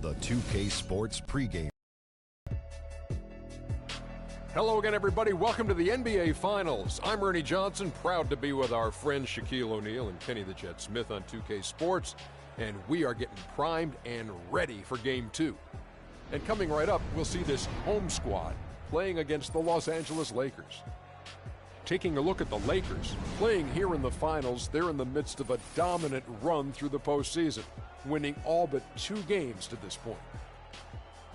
the 2K Sports pregame. Hello again, everybody. Welcome to the NBA Finals. I'm Ernie Johnson, proud to be with our friend Shaquille O'Neal and Kenny the Jet Smith on 2K Sports, and we are getting primed and ready for Game 2. And coming right up, we'll see this home squad playing against the Los Angeles Lakers. Taking a look at the Lakers, playing here in the finals, they're in the midst of a dominant run through the postseason, winning all but 2 games to this point.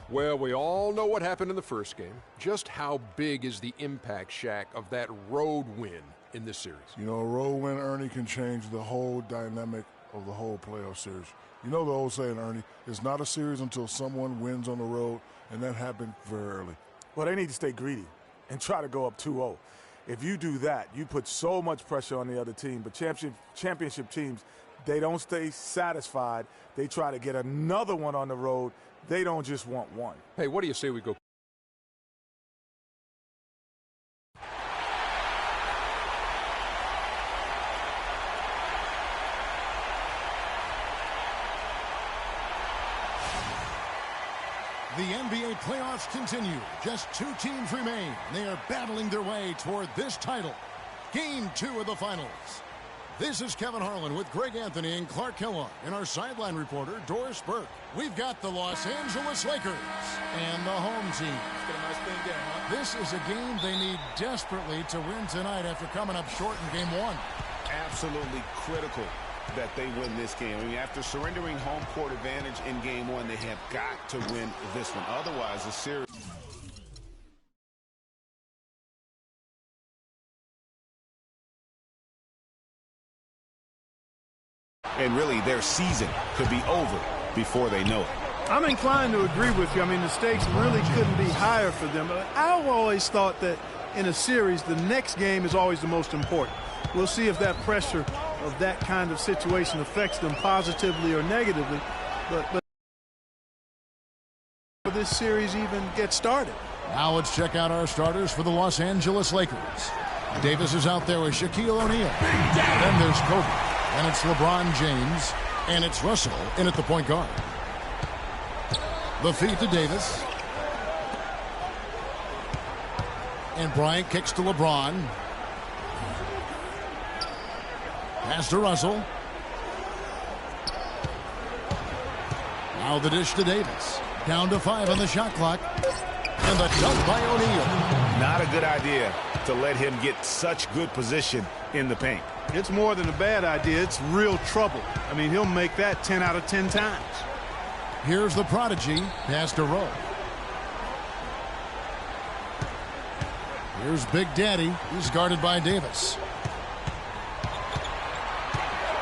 Well, we all know what happened in the first game. Just how big is the impact, Shaq, of that road win in this series? You know, a road win, Ernie, can change the whole dynamic of the whole playoff series. You know the old saying, Ernie, it's not a series until someone wins on the road, and that happened very early. Well, they need to stay greedy and try to go up 2-0. If you do that, you put so much pressure on the other team. But championship teams, they don't stay satisfied. They try to get another one on the road. They don't just want one. Hey, what do you say we go? The NBA playoffs continue. Just 2 teams remain. They are battling their way toward this title. Game 2 of the finals. This is Kevin Harlan with Greg Anthony and Clark Kellogg and our sideline reporter, Doris Burke. We've got the Los Angeles Lakers and the home team. This is a game they need desperately to win tonight after coming up short in Game 1. Absolutely critical that they win this game. I mean, after surrendering home court advantage in Game 1, they have got to win this one. Otherwise, the series... And really, their season could be over before they know it. I'm inclined to agree with you. I mean, the stakes really couldn't be higher for them. I've always thought that in a series, the next game is always the most important. We'll see if that pressure of that kind of situation affects them positively or negatively. But this series even gets started. Now let's check out our starters for the Los Angeles Lakers. Davis is out there with Shaquille O'Neal. Then there's Kobe. And it's LeBron James. And it's Russell in at the point guard. The feed to Davis. And Bryant kicks to LeBron. Pass to Russell. Now the dish to Davis. Down to 5 on the shot clock. And the dunk by O'Neal. Not a good idea to let him get such good position in the paint. It's more than a bad idea. It's real trouble. I mean, he'll make that 10 out of 10 times. Here's the prodigy. Pass to Rowe. Here's Big Daddy. He's guarded by Davis.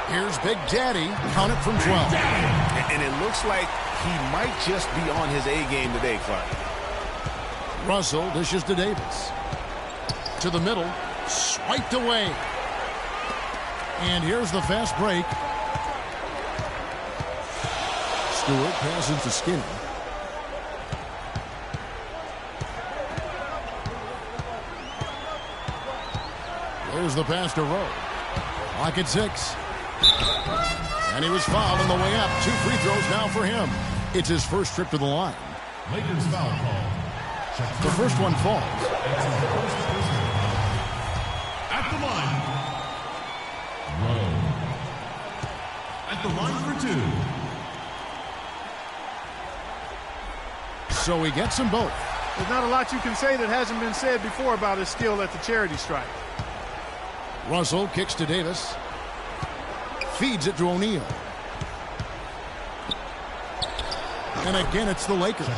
Here's Big Daddy. Count it from 12. And it looks like he might just be on his A game today, Clark. Russell dishes to Davis. To the middle. Swiped away. And here's the fast break. Stewart passes to Skinny. There's the pass to Rowe. Clock at 6. And he was fouled on the way up. 2 free throws now for him. It's his first trip to the line. Lakers foul call. The first one falls. At the line. Rowe. At the line for 2. So he gets them both. There's not a lot you can say that hasn't been said before about his skill at the charity stripe. Russell kicks to Davis. Feeds it to O'Neal. And again, it's the Lakers.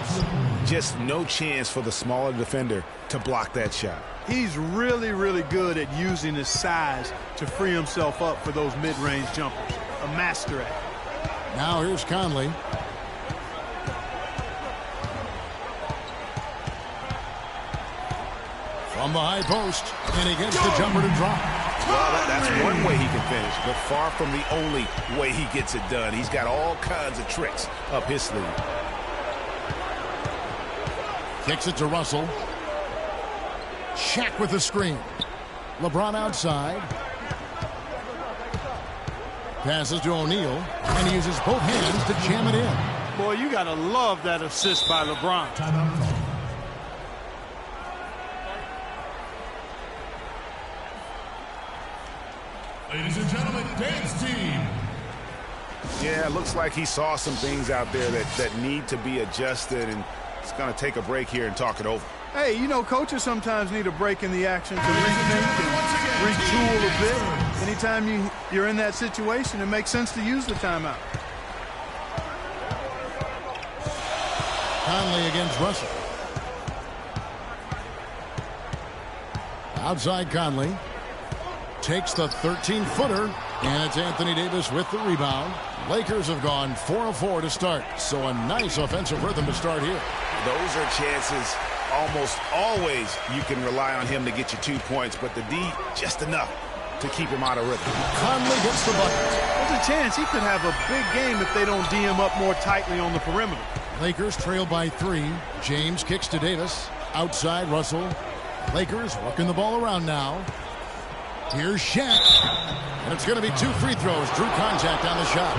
Just no chance for the smaller defender to block that shot. He's really, really good at using his size to free himself up for those mid-range jumpers. A master at it. Now here's Conley. From the high post, and he gets the jumper to drop. Well, that's one way he can finish, but far from the only way he gets it done. He's got all kinds of tricks up his sleeve. Kicks it to Russell. Shaq with the screen. LeBron outside. Passes to O'Neal, and he uses both hands to jam it in. Boy, you got to love that assist by LeBron. Timeout call. Ladies and gentlemen, dance team. Yeah, it looks like he saw some things out there that need to be adjusted, and it's going to take a break here and talk it over. Hey, you know, coaches sometimes need a break in the action to rethink and retool a bit. Anytime you're in that situation, it makes sense to use the timeout. Conley against Russell. Outside Conley. Takes the 13-footer, and it's Anthony Davis with the rebound. Lakers have gone 4 of 4 to start, so a nice offensive rhythm to start here. Those are chances almost always you can rely on him to get you 2 points, but the D just enough to keep him out of rhythm. Conley gets the bucket. There's a chance he could have a big game if they don't D him up more tightly on the perimeter. Lakers trail by 3. James kicks to Davis. Outside Russell. Lakers working the ball around now. Here's Shaq. And it's going to be 2 free throws. Drew contact on the shot.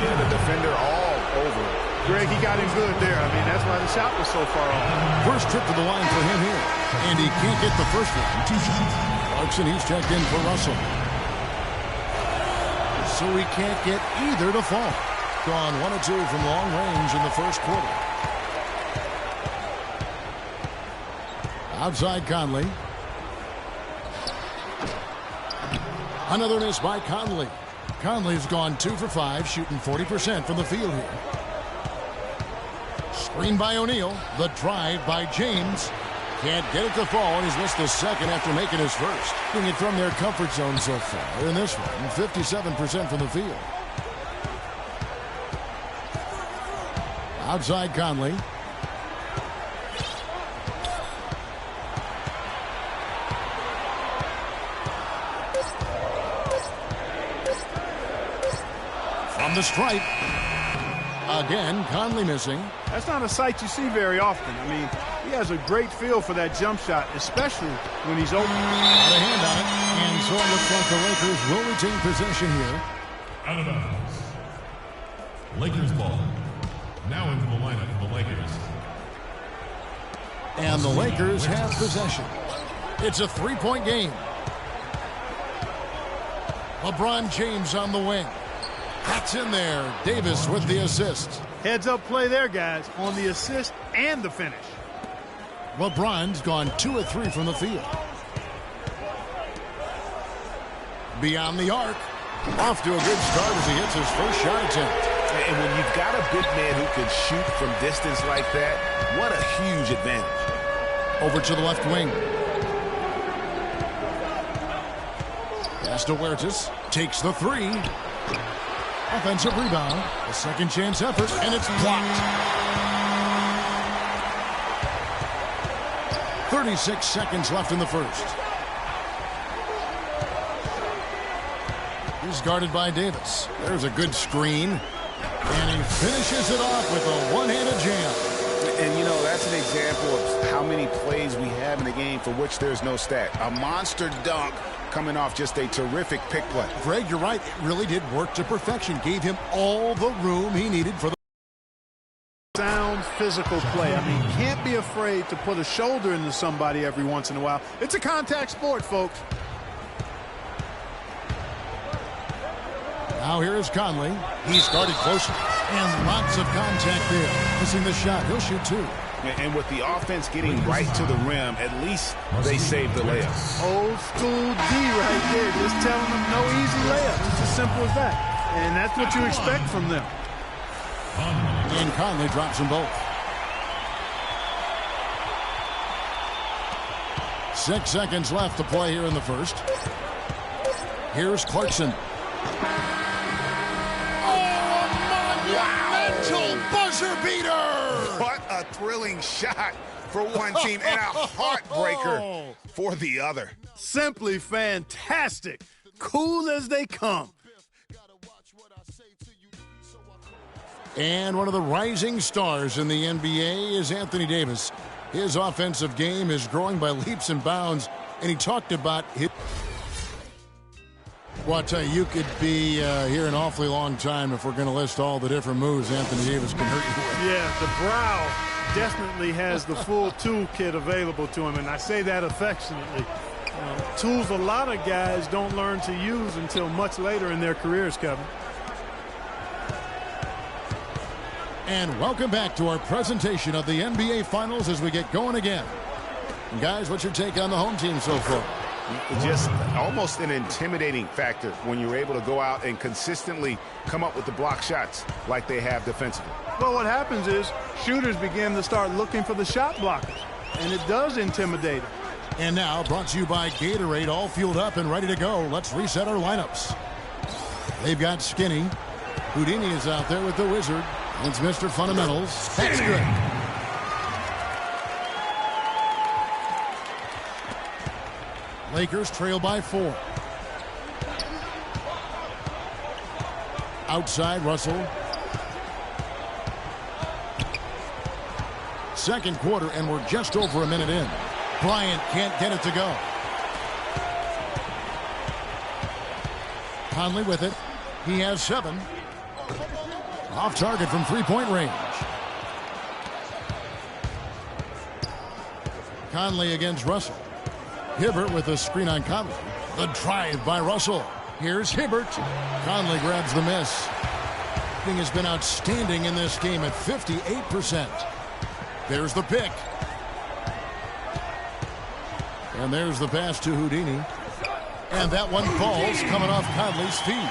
Yeah, the defender all over it. Greg, he got him good there. I mean, that's why the shot was so far off. First trip to the line for him here. And he can't get the first one. 2 shots. Clarkson, he's checked in for Russell. So he can't get either to fall. Gone 1 of 2 from long range in the first quarter. Outside Conley. Another miss by Conley. Conley's gone 2 for 5, shooting 40% from the field here. Screen by O'Neal. The drive by James. Can't get it to fall, and he's missed the second after making his first. Getting it from their comfort zone so far. In this one, 57% from the field. Outside Conley. From the stripe. Again, Conley missing. That's not a sight you see very often. I mean, he has a great feel for that jump shot, especially when he's open. Got a hand on it, and so it looks like the Lakers will retain possession here. Out of bounds. Lakers ball. Now into the lineup for the Lakers. And the Lakers have possession. It's a 3-point game. LeBron James on the wing. That's in there. Davis with the assist. Heads up play there, guys, on the assist and the finish. LeBron's gone 2 of 3 from the field. Beyond the arc. Off to a good start as he hits his first shot attempt. And when you've got a big man who can shoot from distance like that, what a huge advantage. Over to the left wing. Pass to Huertas. Takes the 3. Offensive rebound. A second chance effort, and it's blocked. 36 seconds left in the first. He's guarded by Davis. There's a good screen. And he finishes it off with a one-handed jam. And, you know, that's an example of how many plays we have in the game for which there's no stat. A monster dunk coming off just a terrific pick play. Greg, you're right. It really did work to perfection. Gave him all the room he needed for the Sound physical play. I mean, can't be afraid to put a shoulder into somebody every once in a while. It's a contact sport, folks. Now here is Conley. He's guarded closely. And lots of contact there. Missing the shot. He'll shoot 2. And with the offense getting right to the rim, at least they saved the layup. Old school D right there. Just telling them no easy layups. It's as simple as that. And that's what you expect from them. And Conley drops them both. 6 seconds left to play here in the first. Here's Clarkson. Monumental buzzer beater! What a thrilling shot for one team and a heartbreaker for the other. Simply fantastic. Cool as they come. And one of the rising stars in the NBA is Anthony Davis. His offensive game is growing by leaps and bounds, and he talked about it. Well, I tell you, you could be here an awfully long time if we're going to list all the different moves Anthony Davis can hurt you with. Yeah, the brow definitely has the full toolkit available to him, and I say that affectionately. Tools a lot of guys don't learn to use until much later in their careers, Kevin. And welcome back to our presentation of the NBA Finals as we get going again. And guys, what's your take on the home team so far? Just almost an intimidating factor when you're able to go out and consistently come up with the block shots like they have defensively. Well, what happens is shooters begin to start looking for the shot blockers, and it does intimidate them. And now, brought to you by Gatorade, all fueled up and ready to go. Let's reset our lineups. They've got Skinny. Houdini is out there with the Wizard. It's Mr. Fundamentals. That's good. Lakers trail by 4. Outside, Russell. Second quarter, and we're just over a minute in. Bryant can't get it to go. Conley with it. He has 7. Off target from three-point range. Conley against Russell. Hibbert with a screen on Conley. The drive by Russell. Here's Hibbert. Conley grabs the miss. Thing has been outstanding in this game at 58%. There's the pick. And there's the pass to Houdini. And that one falls coming off Conley's feet.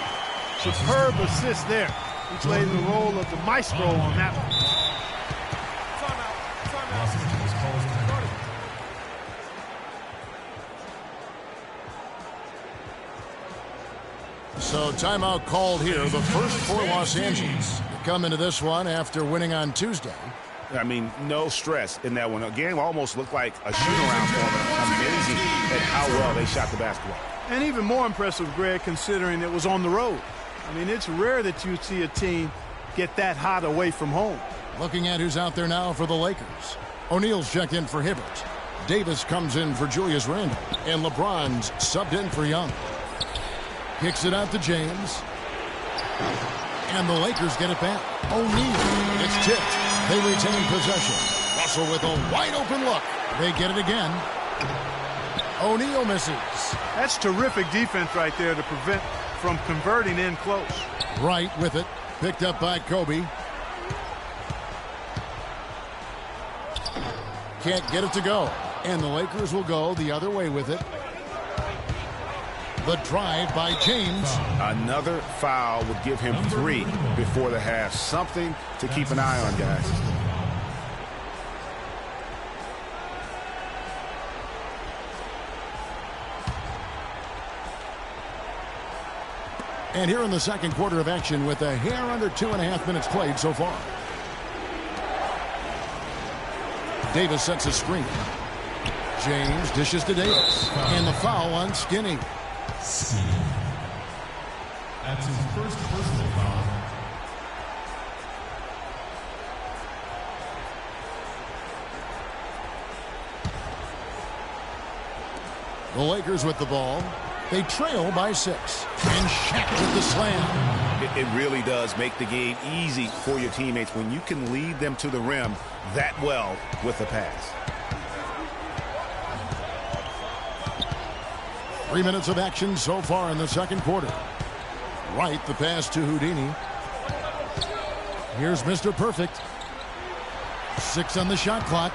Superb assist there. He played the role of the maestro on that one. So timeout called here. The first for Los Angeles. They come into this one after winning on Tuesday. I mean, no stress in that one. The game almost looked like a shoot-around for them. Amazing at how well they shot the basketball. And even more impressive, Greg, considering it was on the road. I mean, it's rare that you see a team get that hot away from home. Looking at who's out there now for the Lakers. O'Neal's checked in for Hibbert. Davis comes in for Julius Randle. And LeBron's subbed in for Young. Kicks it out to James. And the Lakers get it back. O'Neal. It's tipped. They retain possession. Russell with a wide open look. They get it again. O'Neal misses. That's terrific defense right there to prevent from converting in close. Right with it. Picked up by Kobe. Can't get it to go. And the Lakers will go the other way with it. The drive by James. Another foul would give him 3 before the half. Something to keep an eye on, guys. And here in the second quarter of action with a hair under 2.5 minutes played so far. Davis sets a screen. James dishes to Davis. And the foul on Skinny. That's his first personal foul. The Lakers with the ball. They trail by 6. And Shaq with the slam. It really does make the game easy for your teammates when you can lead them to the rim that well with a pass. 3 minutes of action so far in the second quarter. Right, the pass to Houdini. Here's Mr. Perfect. 6 on the shot clock.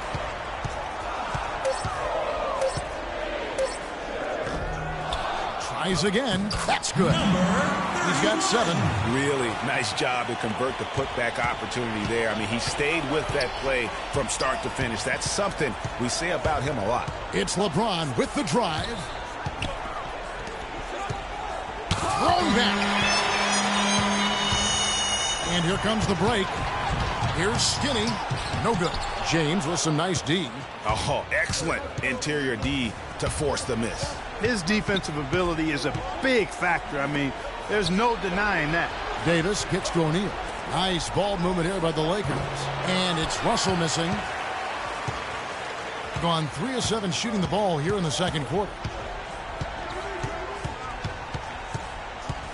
Tries again. That's good. He's got 7. Really nice job to convert the putback opportunity there. I mean, he stayed with that play from start to finish. That's something we say about him a lot. It's LeBron with the drive. Thrown back. And here comes the break. Here's Skinny. No good. James with some nice D. Oh, excellent interior D to force the miss. His defensive ability is a big factor. I mean, there's no denying that. Davis kicks to O'Neal. Nice ball movement here by the Lakers. And it's Russell missing. Gone 3 of 7 shooting the ball here in the second quarter.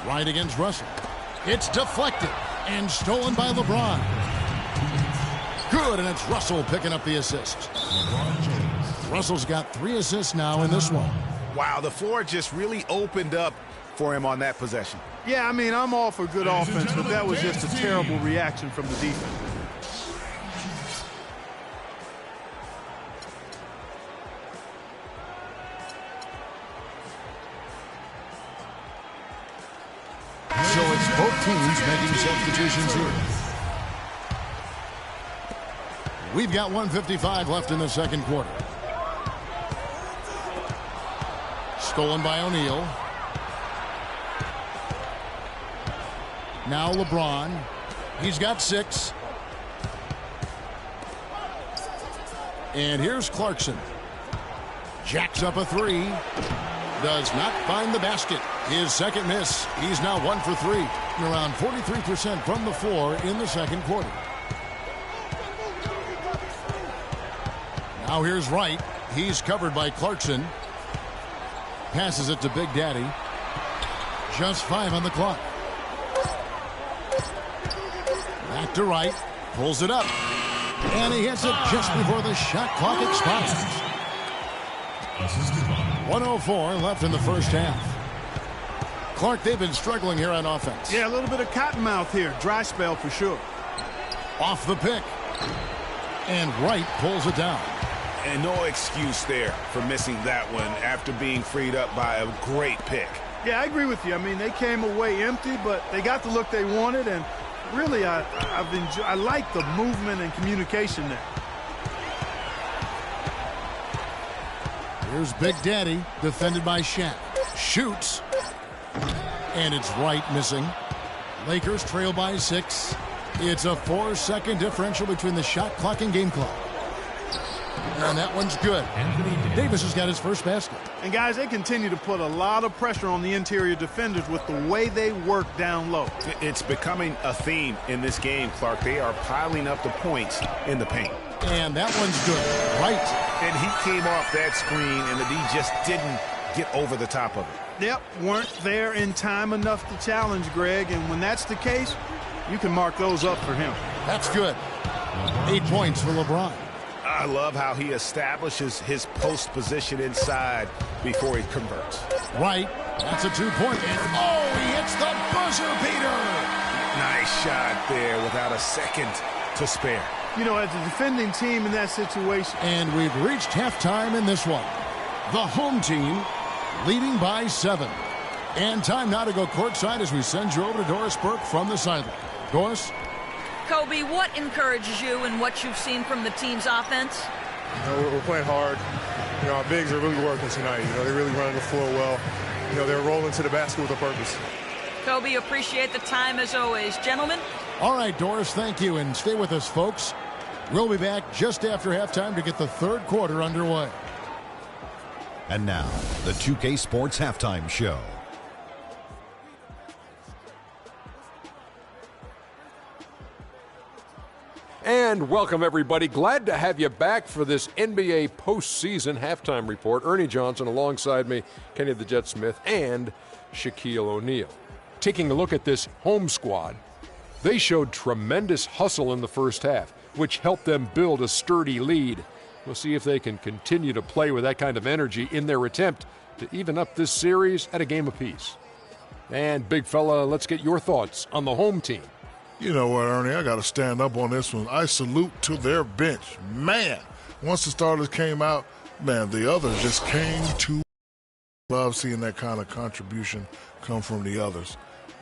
Right against Russell. It's deflected and stolen by LeBron. Good, and it's Russell picking up the assist. Russell's got 3 assists now in this one. Wow, the floor just really opened up for him on that possession. Yeah, I mean, I'm all for good offense, but that was just a terrible reaction from the defense. So it's both teams making substitutions here. We've got 1:55 left in the second quarter. Stolen by O'Neal. Now LeBron. He's got 6. And here's Clarkson. Jacks up a 3. Does not find the basket. His second miss. He's now 1 for 3. And around 43% from the floor in the second quarter. Now here's Wright. He's covered by Clarkson. Passes it to Big Daddy. Just 5 on the clock. Back to Wright. Pulls it up. And he hits it just before the shot clock expires. 1:04 left in the first half. Clark, they've been struggling here on offense. Yeah, a little bit of cottonmouth here. Dry spell for sure. Off the pick. And Wright pulls it down. And no excuse there for missing that one after being freed up by a great pick. Yeah, I agree with you. I mean, they came away empty, but they got the look they wanted, and really, I like the movement and communication there. Here's Big Daddy, defended by Shaq. Shoots. And it's Wright missing. Lakers trail by 6. It's a 4-second differential between the shot clock and game clock. And that one's good. Davis has got his first basket. And guys, they continue to put a lot of pressure on the interior defenders with the way they work down low. It's becoming a theme in this game, Clark. They are piling up the points in the paint. And that one's good. Right. And he came off that screen, and the D just didn't get over the top of it. Yep, weren't there in time enough to challenge Greg, and when that's the case, you can mark those up for him. That's good. 8 points for LeBron. I love how he establishes his post position inside before he converts. Right. That's a 2-point. Oh, he hits the buzzer beater. Nice shot there without a second to spare. You know, as a defending team in that situation. And we've reached halftime in this one. The home team leading by 7. And time now to go courtside as we send you over to Doris Burke from the sideline. Doris? Kobe, what encourages you in what you've seen from the team's offense? We're playing hard. Our bigs are really working tonight. They're really running the floor well. They're rolling to the basket with a purpose. Kobe, appreciate the time as always. Gentlemen? All right, Doris, thank you. And stay with us, folks. We'll be back just after halftime to get the third quarter underway. And now, the 2K Sports Halftime Show. And welcome, everybody. Glad to have you back for this NBA postseason halftime report. Ernie Johnson alongside me, Kenny the Jet Smith, and Shaquille O'Neal. Taking a look at this home squad, they showed tremendous hustle in the first half, which helped them build a sturdy lead. We'll see if they can continue to play with that kind of energy in their attempt to even up this series at a game apiece. And, big fella, let's get your thoughts on the home team. You know what, Ernie? I got to stand up on this one. I salute to their bench. Man, once the starters came out, man, the others just came to love seeing that kind of contribution come from the others.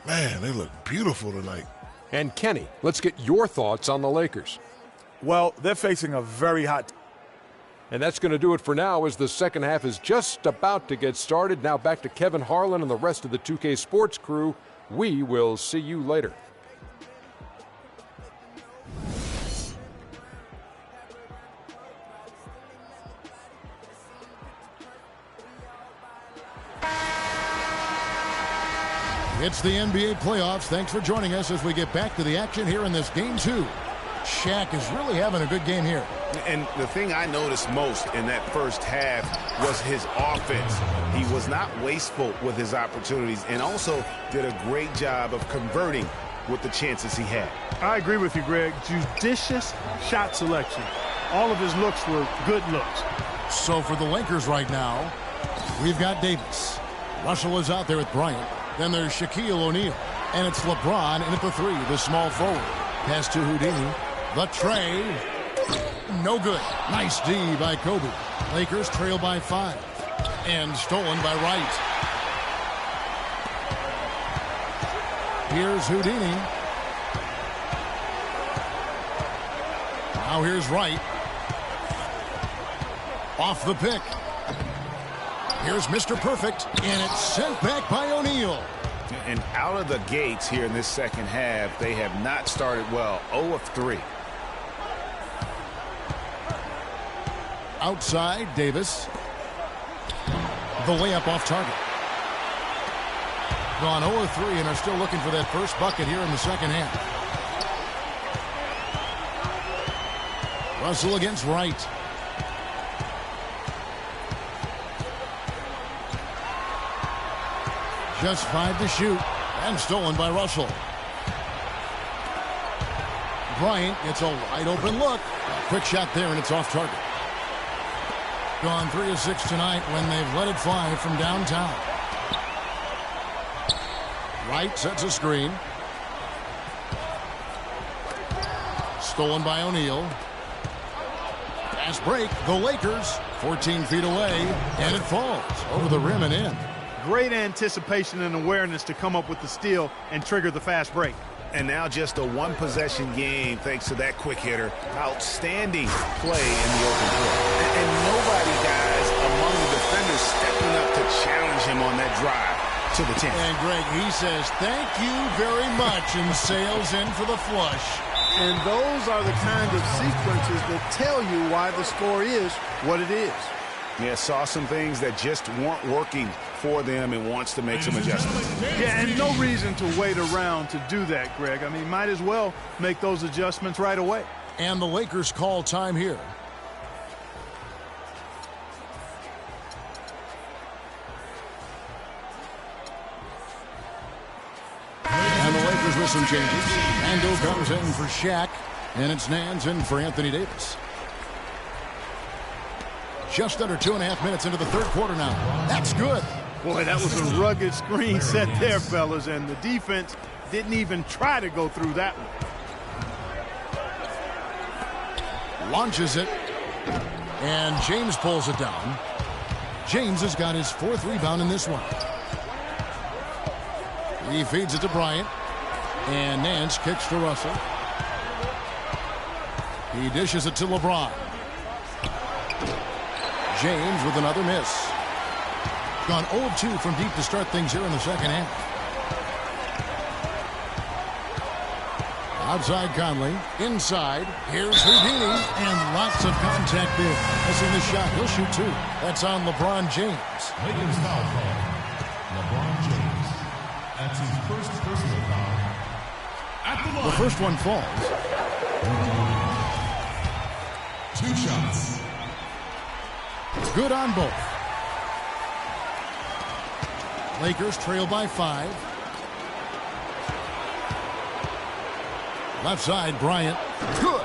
Man, they look beautiful tonight. And Kenny, let's get your thoughts on the Lakers. Well, they're facing a very hot. And that's going to do it for now as the second half is just about to get started. Now back to Kevin Harlan and the rest of the 2K Sports crew. We will see you later. It's the NBA playoffs. Thanks for joining us as we get back to the action here in this Game 2. Shaq is really having a good game here. And the thing I noticed most in that first half was his offense. He was not wasteful with his opportunities and also did a great job of converting with the chances he had. I agree with you, Greg. Judicious shot selection. All of his looks were good looks. So for the Lakers right now, we've got Davis. Russell is out there with Bryant. Then there's Shaquille O'Neal. And it's LeBron in at the 3, the small forward. Pass to Houdini. The tray. No good. Nice D by Kobe. Lakers trail by 5. And stolen by Wright. Here's Houdini. Now here's Wright. Off the pick. Here's Mr. Perfect. And it's sent back by O'Neal. And out of the gates here in this second half, they have not started well. 0 of 3. Outside, Davis. The layup off target. Gone 0 of 3 and are still looking for that first bucket here in the second half. Russell against Wright. Just 5 to shoot. And stolen by Russell. Bryant gets a wide open look. A quick shot there and it's off target. Gone 3 of 6 tonight when they've let it fly from downtown. Wright sets a screen. Stolen by O'Neal. Fast break. The Lakers 14 feet away. And it falls over the rim and in. Great anticipation and awareness to come up with the steal and trigger the fast break. And now just a one-possession game thanks to that quick hitter. Outstanding play in the open court. And nobody, guys, among the defenders stepping up to challenge him on that drive to the 10. And Greg, he says, thank you very much, and sails in for the flush. And those are the kind of sequences that tell you why the score is what it is. Yeah, saw some things that just weren't working for them and wants to make some adjustments. Yeah, and no reason to wait around to do that, Greg. I mean, might as well make those adjustments right away. And the Lakers call time here. And the Lakers with some changes. Mando comes in for Shaq, and it's Nance in for Anthony Davis. Just under 2.5 minutes into the third quarter now. That's good. Boy, that was a rugged screen set there, fellas, and the defense didn't even try to go through that one. Launches it, and James pulls it down. James has got his 4th rebound in this one. He feeds it to Bryant, and Nance kicks to Russell. He dishes it to LeBron. James with another miss. Gone 0 of 2 from deep to start things here in the second half. Outside Conley. Inside. Here's Houdini. And lots of contact there. Missing the shot. He'll shoot 2. That's on LeBron James. Lakers foul call. LeBron James. That's his first personal foul. At the line. The first one falls. 2 shots. Good on both. Lakers trail by 5. Left side, Bryant. Good.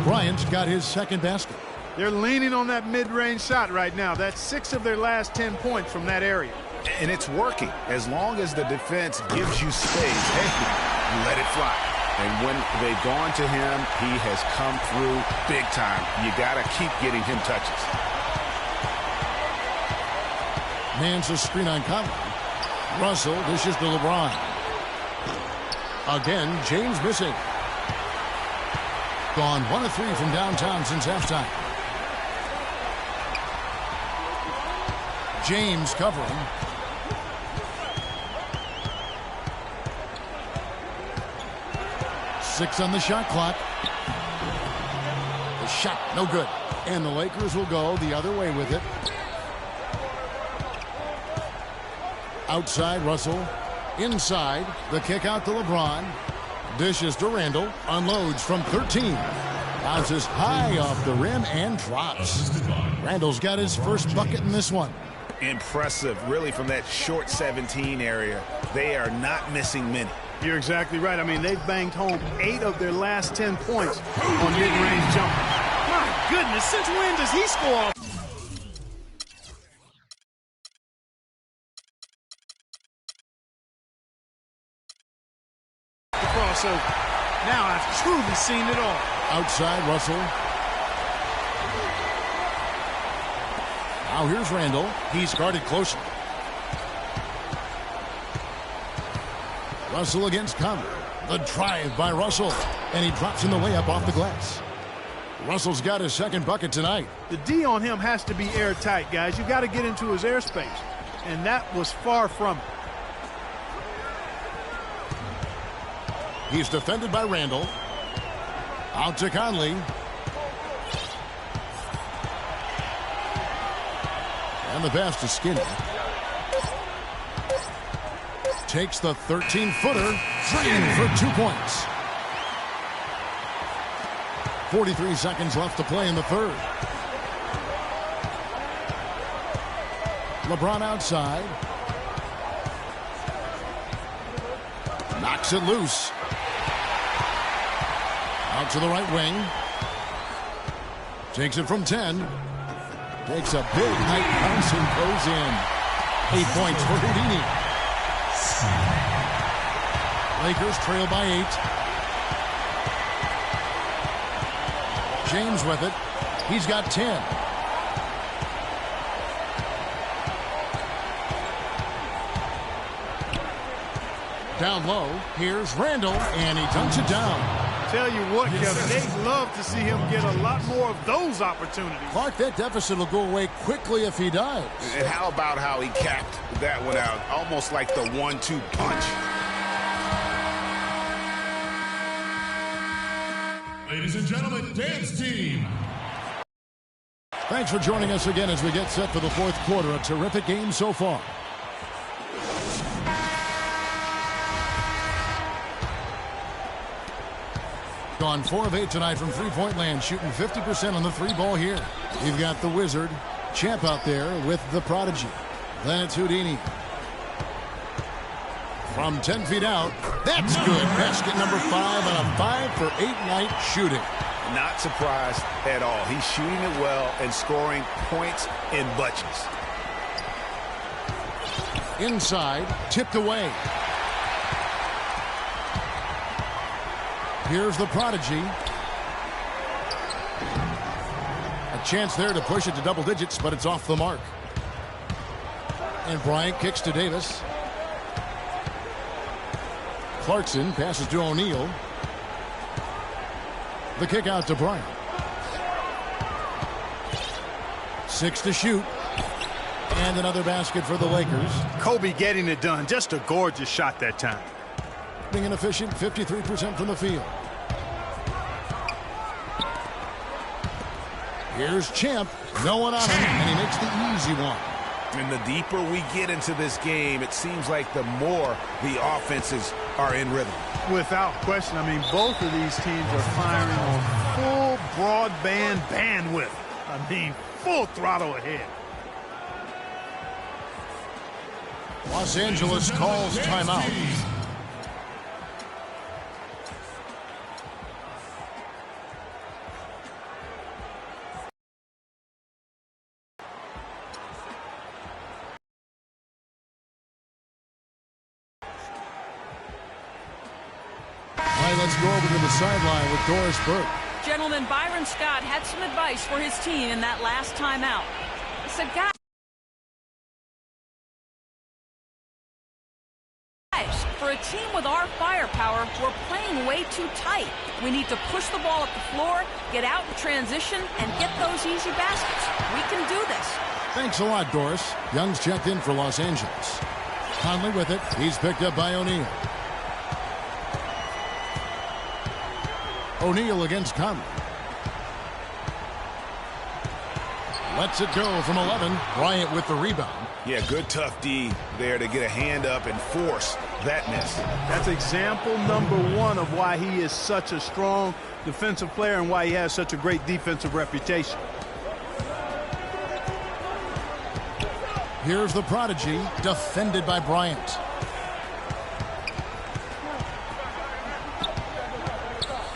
Bryant's got his second basket. They're leaning on that mid-range shot right now. That's 6 of their last 10 points from that area. And it's working. As long as the defense gives you space, hey, let it fly. And when they've gone to him, he has come through big time. You got to keep getting him touches. Nance a screen on Conley. Russell dishes to LeBron. Again, James missing. Gone 1 of 3 from downtown since halftime. James covering. Six on the shot clock. The shot, no good. And the Lakers will go the other way with it. Outside, Russell. Inside, the kick out to LeBron. Dishes to Randall. Unloads from 13. Bounces high off the rim and drops. Randall's got his first bucket in this one. Impressive, really, from that short 17 area. They are not missing many. You're exactly right. I mean, they've banged home 8 of their last 10 points on mid-range jumpers. My goodness, since when does he score? So now I've truly seen it all. Outside, Russell. Now here's Randall. He's guarded closely. Russell against Conley. The drive by Russell. And he drops in the layup off the glass. Russell's got his second bucket tonight. The D on him has to be airtight, guys. You got to get into his airspace. And that was far from it. He's defended by Randall. Out to Conley. And the pass to Skinner. Takes the 13-footer. Drained for 2 points. 43 seconds left to play in the third. LeBron outside. Knocks it loose. Out to the right wing. Takes it from 10. Takes a big height bounce and goes in. 8 points for Houdini. Lakers trail by 8. James with it. He's got 10. Down low. Here's Randall, and he dunks it down. Tell you what, Kevin, they'd love to see him get a lot more of those opportunities. Clark, that deficit will go away quickly if he does. And how about how he capped that one out? Almost like the 1-2 punch. Ladies and gentlemen, dance team. Thanks for joining us again as we get set for the fourth quarter. A terrific game so far. Gone 4 of 8 tonight from three-point land, shooting 50% on the 3-ball here. You've got the Wizard, Champ out there with the Prodigy. Then it's Houdini. From 10 feet out, that's good. Basket number 5 on a 5 for 8 night shooting. Not surprised at all. He's shooting it well and scoring points in bunches. Inside, tipped away. Here's the Prodigy. A chance there to push it to double digits, but it's off the mark. And Bryant kicks to Davis. Clarkson passes to O'Neal. The kick out to Bryant. 6 to shoot. And another basket for the Lakers. Kobe getting it done. Just a gorgeous shot that time. Being inefficient, 53% from the field. Here's Champ. No one on him, and he makes the easy one. And the deeper we get into this game, it seems like the more the offenses are in rhythm. Without question. I mean, both of these teams are firing on full broadband bandwidth. I mean, full throttle ahead. Los Angeles calls timeout. Let's go over to the sideline with Doris Burke. Gentlemen, Byron Scott had some advice for his team in that last timeout. He said, guys, for a team with our firepower, we're playing way too tight. We need to push the ball up the floor, get out in transition, and get those easy baskets. We can do this. Thanks a lot, Doris. Young's checked in for Los Angeles. Conley with it. He's picked up by O'Neal. O'Neal against Conley. Lets it go from 11. Bryant with the rebound. Yeah, good tough D there to get a hand up and force that miss. That's example number one of why he is such a strong defensive player and why he has such a great defensive reputation. Here's the prodigy, defended by Bryant.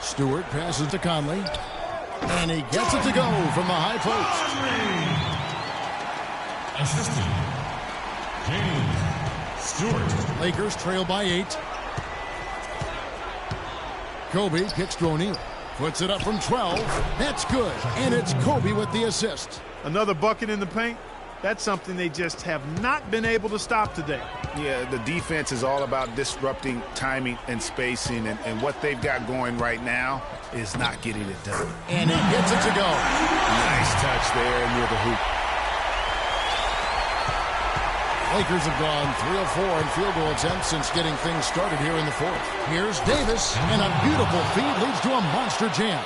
Stewart passes to Conley. And he gets it to go from the high post. Assistant, James Stewart. Lakers trail by 8. Kobe kicks to O'Neal. Puts it up from 12. That's good. And it's Kobe with the assist. Another bucket in the paint. That's something they just have not been able to stop today. Yeah, the defense is all about disrupting timing and spacing, and what they've got going right now is not getting it done. And he gets it to go. Nice touch there near the hoop. Lakers have gone 3 of 4 in field goal attempts since getting things started here in the fourth. Here's Davis, and a beautiful feed leads to a monster jam.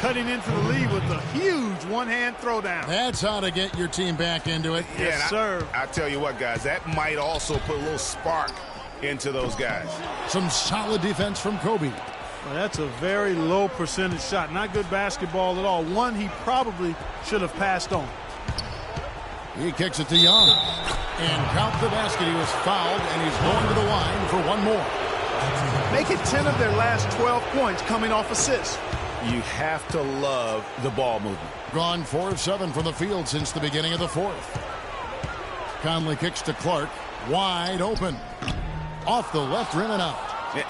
Cutting into the lead with a huge one-hand throwdown. That's how to get your team back into it. Yes, sir. I tell you what, guys, that might also put a little spark into those guys. Some solid defense from Kobe. Well, that's a very low percentage shot. Not good basketball at all. One he probably should have passed on. He kicks it to Young. And count the basket. He was fouled, and he's going to the line for one more. Make it 10 of their last 12 points coming off assists. You have to love the ball movement. Gone 4 of 7 from the field since the beginning of the fourth. Conley kicks to Clark. Wide open. Off the left rim and out.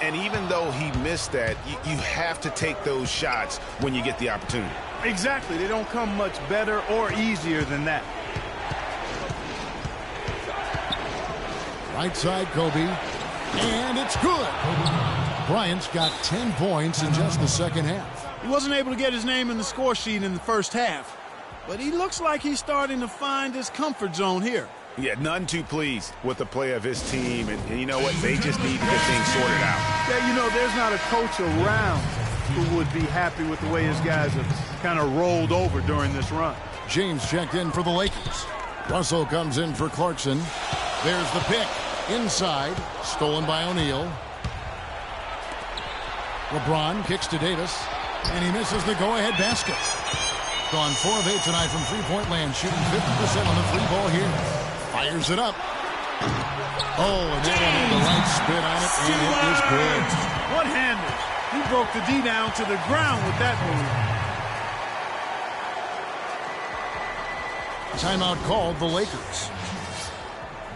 And even though he missed that, you have to take those shots when you get the opportunity. Exactly. They don't come much better or easier than that. Right side, Kobe. And it's good. Bryant's got 10 points in just the second half. He wasn't able to get his name in the score sheet in the first half, but he looks like he's starting to find his comfort zone here. Yeah, none too pleased with the play of his team, and you know what? They just need to get things sorted out. Yeah, you know, there's not a coach around who would be happy with the way his guys have kind of rolled over during this run. James checked in for the Lakers. Russell comes in for Clarkson. There's the pick. Inside, stolen by O'Neal. LeBron kicks to Davis, and he misses the go-ahead basket. Gone 4 of 8 tonight from three-point land, shooting 50% on the free ball here. Fires it up. Oh, and then the right spin on it, and it is good. One-handed. He broke the D down to the ground with that move. Timeout called the Lakers.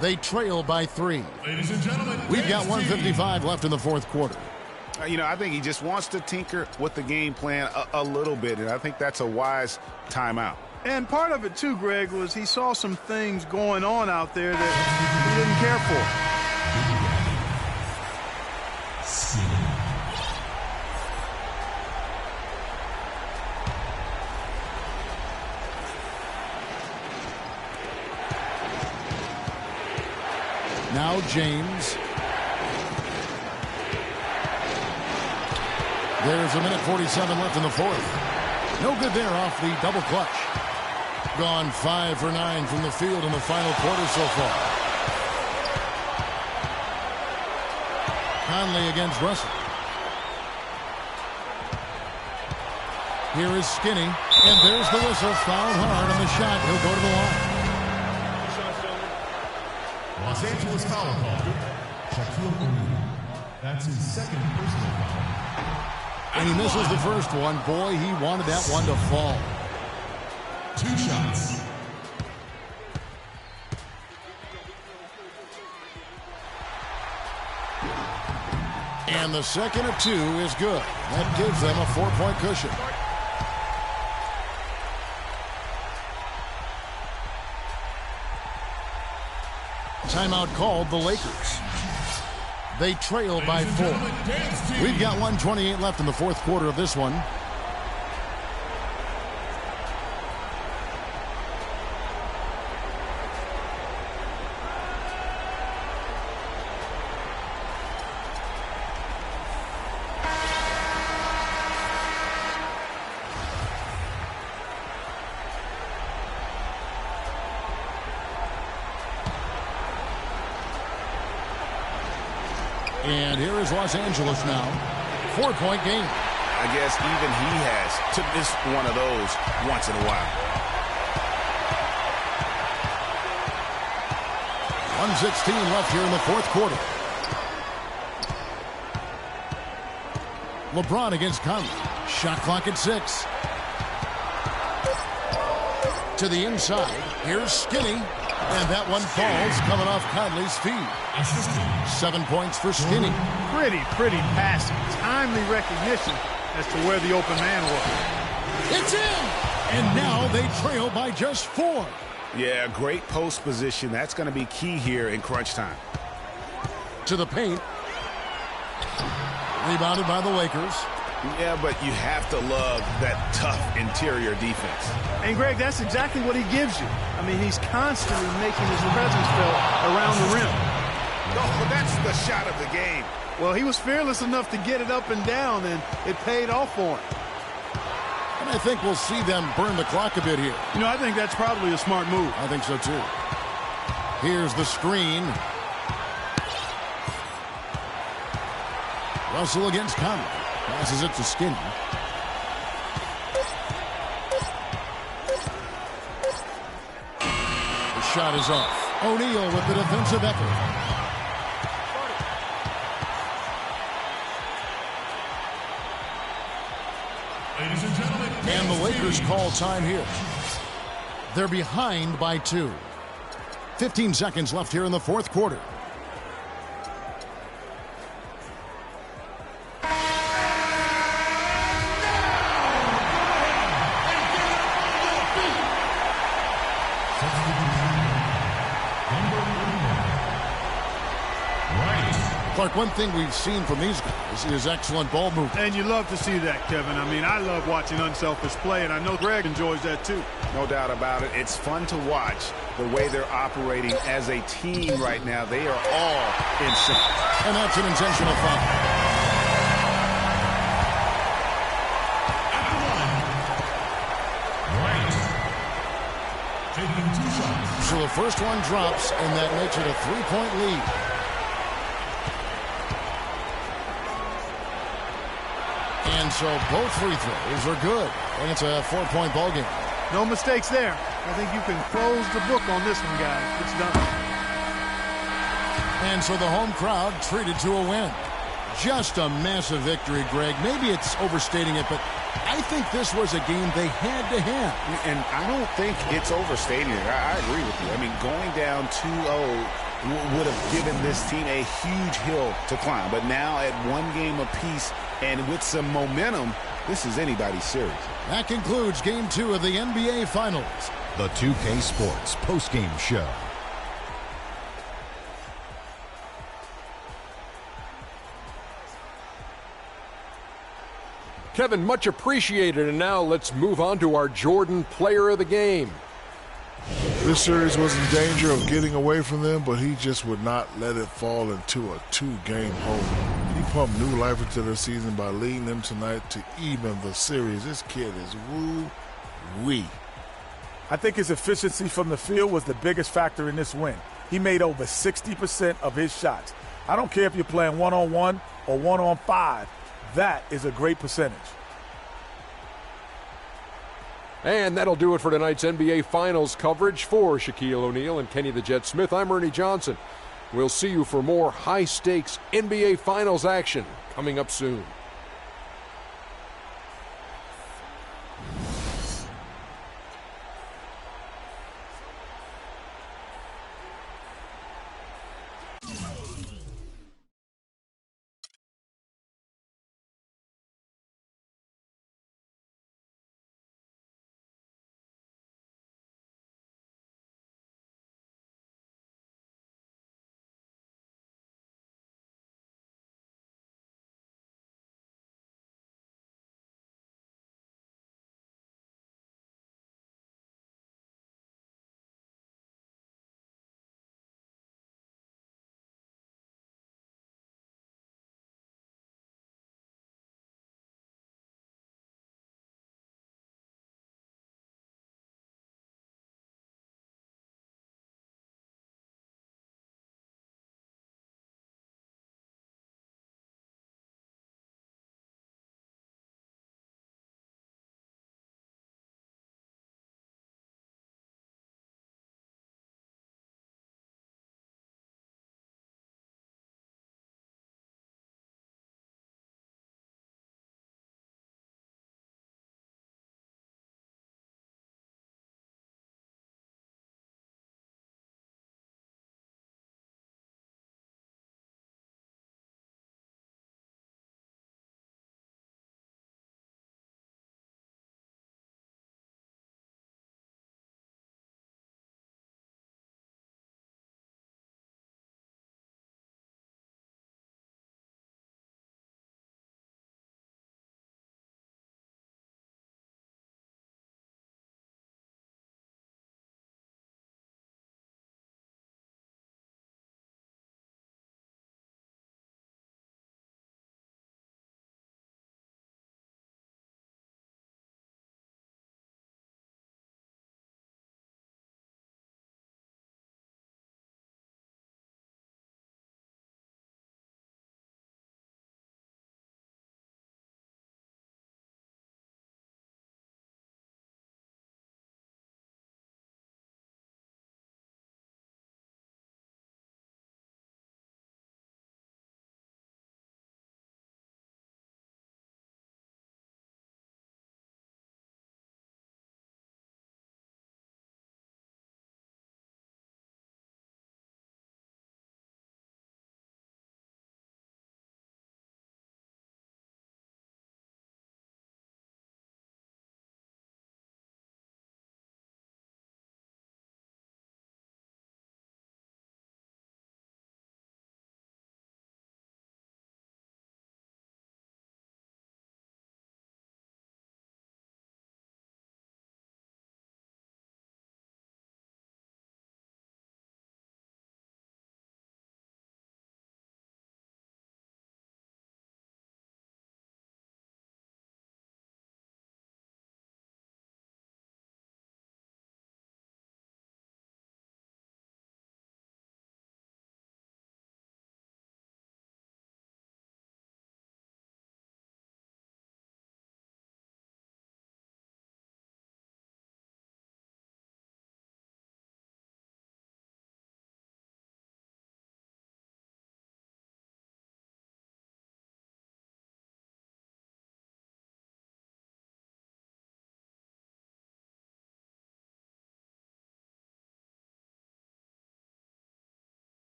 They trail by 3. Ladies and gentlemen, we've got 1:55 left in the fourth quarter. You know, I think he just wants to tinker with the game plan a little bit, and I think that's a wise timeout. And part of it, too, Greg, was he saw some things going on out there that he didn't care for. Now James. There's 1:47 left in the fourth. No good there off the double clutch. Gone 5 for 9 from the field in the final quarter so far. Conley against Russell. Here is Skinny, and there's the whistle. Fouled hard on the shot. He'll go to the line. Los Angeles foul call. Shaquille O'Neal. That's his second personal foul. And he misses the first one. Boy, he wanted that one to fall. 2 shots. And the second of 2 is good. That gives them a 4-point cushion. Timeout called the Lakers. They trail by 4. We've got 1:28 left in the fourth quarter of this one. And here is Los Angeles now. 4-point game. I guess even he has to miss one of those once in a while. 1:16 left here in the fourth quarter. LeBron against Conley. Shot clock at 6. To the inside. Here's Skinny. And that one falls coming off Conley's feet. 7 points for Skinny. Pretty passing. Timely recognition as to where the open man was. It's in! And now they trail by just 4. Yeah, great post position. That's going to be key here in crunch time. To the paint. Rebounded by the Lakers. Yeah, but you have to love that tough interior defense. And, Greg, that's exactly what he gives you. I mean, he's constantly making his presence felt around the rim. No, that's the shot of the game. Well, he was fearless enough to get it up and down, and it paid off for him. And I think we'll see them burn the clock a bit here. You know, I think that's probably a smart move. I think so, too. Here's the screen. Russell against Conley. Passes it to Skinny. The shot is off. O'Neal with the defensive effort. Ladies and gentlemen. And the Lakers call time here. They're behind by 2. 15 seconds left here in the fourth quarter. Clark, one thing we've seen from these guys is excellent ball movement. And you love to see that, Kevin. I mean, I love watching unselfish play, and I know Greg enjoys that too. No doubt about it. It's fun to watch the way they're operating as a team right now. They are all in sync. And that's an intentional foul. Taking 2 shots. So the first one drops, and that makes it a 3-point lead. And so both free throws are good. And it's a 4-point ball game. No mistakes there. I think you can close the book on this one, guys. It's done. And so the home crowd treated to a win. Just a massive victory, Greg. Maybe it's overstating it, but I think this was a game they had to have. And I don't think it's overstating it. I agree with you. I mean, going down 2-0 would have given this team a huge hill to climb. But now at 1 game apiece and with some momentum, this is anybody's series. That concludes Game 2 of the NBA Finals. The 2K Sports postgame show. Kevin, much appreciated. And now let's move on to our Jordan Player of the Game. This series was in danger of getting away from them, but he just would not let it fall into a 2-game hole. He pumped new life into their season by leading them tonight to even the series. This kid is woo-wee. I think his efficiency from the field was the biggest factor in this win. He made over 60% of his shots. I don't care if you're playing 1-on-1 or 1-on-5. That is a great percentage. And that'll do it for tonight's NBA Finals coverage. For Shaquille O'Neal and Kenny the Jet Smith, I'm Ernie Johnson. We'll see you for more high-stakes NBA Finals action coming up soon.